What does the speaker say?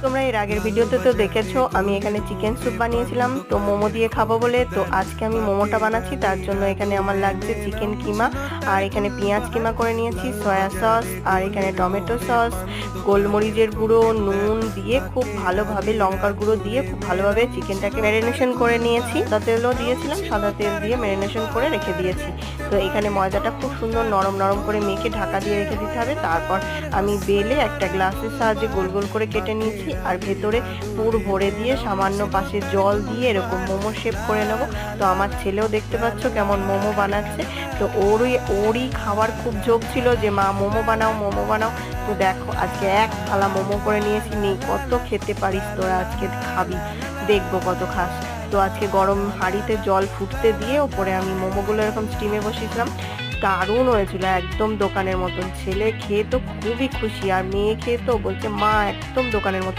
তোমরা এর আগের ভিডিওতে তো দেখেছো আমি এখানে চিকেন স্যুপ বানিয়েছিলাম, তো মোমো দিয়ে খাবো বলে। তো আজকে আমি মোমোটা বানাচ্ছি, তার জন্য এখানে আমার লাগছে চিকেন কিমা, আর এখানে পেঁয়াজ কিমা করে নিয়েছি, সয়া সস, আর এখানে টমেটো সস, গোলমরিচের গুঁড়ো, নুন দিয়ে খুব ভালোভাবে, লঙ্কার গুঁড়ো দিয়ে খুব ভালোভাবে চিকেনটাকে ম্যারিনেশন করে নিয়েছি। সাদা তেলও দিয়েছিলাম, সাদা তেল দিয়ে ম্যারিনেশন করে রেখে দিয়েছি। তো এখানে ময়দাটা খুব সুন্দর নরম নরম করে মেখে ঢাকা দিয়ে রেখে দিতে হবে। তারপর আমি বেলে একটা গ্লাসের সাহায্যে গোল গোল করে কেটে নিয়েছি, আর ভেতরে পুর ভরে দিয়ে সামান্য পাশে জল দিয়ে এরকম মোমো শেপ করে নেব। তো আমার ছেলেও দেখতে পাচ্ছ কেমন মোমো বানাচ্ছে, তো ওরই খাওয়ার খুব ঝোঁক ছিল যে মা মোমো বানাও মোমো বানাও। তো দেখো আজকে এক থালা মোমো করে নিয়েছি, নেই কত খেতে পারিস তোরা, আজকে খাবি, দেখবো কত খাস। তো আজকে গরম হাঁড়িতে জল ফুটতে দিয়ে ওপরে আমি মোমোগুলো এরকম স্টিমে বসিয়েছিলাম। দারুণ হয়েছিল, একদম দোকানের মতন। ছেলে খেয়ে তো খুবই খুশি, আর মেয়ে খেয়ে তো বলছে মা একদম দোকানের মতন।